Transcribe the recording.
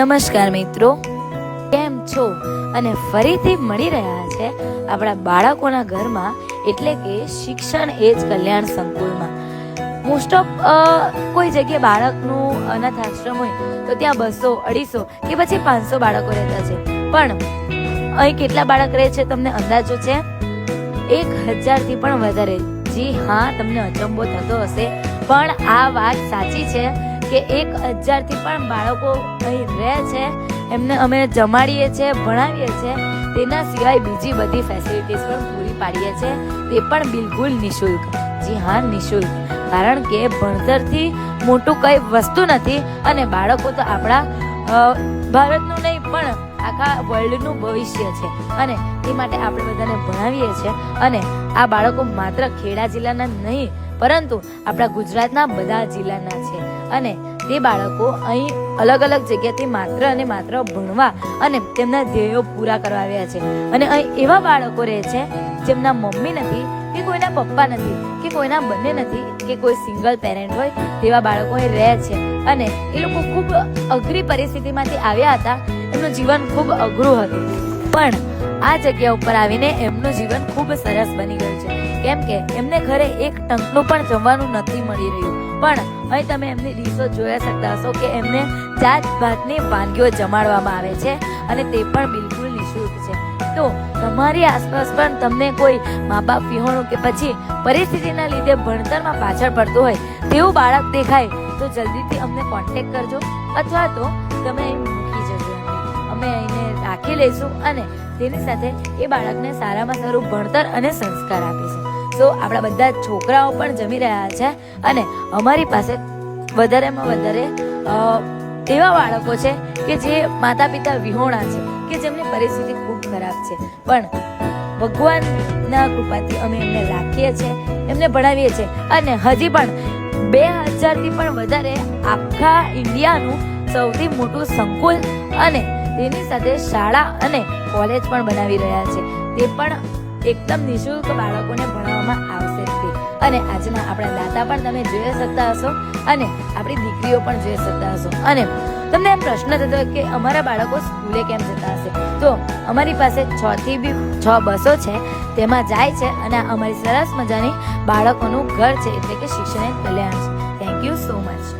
નમસ્કાર મિત્રો, કેમ છો? અને ફરીથી મળી રહ્યા છે આપણા બાળકોના ઘરમાં, એટલે કે શિક્ષણ એ જ કલ્યાણ સંકુલમાં. મોસ્ટ ઓફ કોઈ જગ્યાએ બાળકનું અનાથ આશ્રમ હોય તો ત્યાં 200, 250 કે પછી 500 બાળકો રહેતા છે, પણ અહીં કેટલા બાળક રહે છે તમને અંદાજો છે? 1000 થી પણ વધારે. જી હા, તમને અચંબો થતો હશે, પણ આ વાત સાચી છે કે 1000 થી પણ બાળકો અહીં રહે છે. એમને અમે જમાડીએ છીએ, ભણાવીએ છીએ, તેના સિવાય બીજી બધી ફેસિલિટીઝ પણ પૂરી પાડીએ છીએ, તે પણ બિલકુલ નિઃશુલ્ક. જી હા, નિઃશુલ્ક. કારણ કે ભણતરથી મોટું કઈ વસ્તુ નથી, અને બાળકો તો આપણા ભારતનું નહીં પણ આખા વર્લ્ડનું ભવિષ્ય છે, અને તે માટે આપણે બધાને ભણાવીએ છીએ. અને આ બાળકો માત્ર ખેડા જિલ્લાના નહીં, પરંતુ આપણા ગુજરાતના બધા જિલ્લાના છે, અને તે બાળકો અહીં અલગ અલગ જગ્યાથી માત્ર અને માત્ર ભણવા અને તેમના ધ્યેયો પૂરા કરવા આવ્યા છે. અને અહીં એવા બાળકો રહે છે જેમના મમ્મી નથી, કે કોઈના પપ્પા નથી, કે કોઈના બંને નથી, કે કોઈ સિંગલ પેરેન્ટ હોય, તેવા બાળકો અહીં રહે છે. અને એ લોકો ખૂબ અઘરી પરિસ્થિતિમાંથી આવ્યા હતા, એમનું જીવન ખૂબ અઘરું હતું, પણ આ જગ્યા ઉપર આવીને એમનું જીવન ખૂબ સરસ બની ગયું છે. કેમ કે એમને ઘરે એક ટંકનું પણ જમવાનું નથી મળી રહ્યું, પણ અહીં તમે એમની ડીશો જોઈ શકતા હશો કે એમને જાત ભાતની વાનગીઓ જમાડવામાં આવે છે, અને તે પણ બિલકુલ નિઃશુલ્ક છે. તો તમારી આસપાસ પણ તમને કોઈ મા બાપ વિહોણું કે પછી પરિસ્થિતિના લીધે ભણતરમાં પાછળ પડતું હોય તેવું બાળક દેખાય તો જલ્દીથી અમને કોન્ટેક્ટ કરજો, અથવા તો તમે અહીં મૂકી જજો. અમે અહીંને રાખી લઈશું અને તેની સાથે એ બાળકને સારામાં સારું ભણતર અને સંસ્કાર આપીશું. તો આપણા બધા છોકરાઓ પણ જમી રહ્યા છે, અને અમારી પાસે વધારેમાં વધારે એવા બાળકો છે કે જે માતા પિતા વિહોણા છે, કે જેમની પરિસ્થિતિ ખૂબ ખરાબ છે, પણ ભગવાનના કૃપાથી અમે એમને રાખીએ છીએ, એમને ભણાવીએ છીએ, અને હજી પણ 2000 થી પણ વધારે આખા ઇન્ડિયાનું સૌથી મોટું સંકુલ અને તેની સાથે શાળા અને કોલેજ પણ બનાવી રહ્યા છે. તે પણ એકદમ નિઃશુલ્ક બાળકોને ભણાવવામાં આવશે. અને આજના આપણા દાતા પણ તમે જોઈ શકતા હશો, અને આપણી દીકરીઓ પણ જોઈ શકતા હશો. અને તમને એમ પ્રશ્ન થતો કે અમારા બાળકો સ્કૂલે કેમ જતા હશે? તો અમારી પાસે 6 થી 6 બસો છે, તેમાં જાય છે, અને અમારી સરસ મજાની બાળકોનું ઘર છે, એટલે કે શિક્ષણ કલ્યાણ છે. Thank you so much.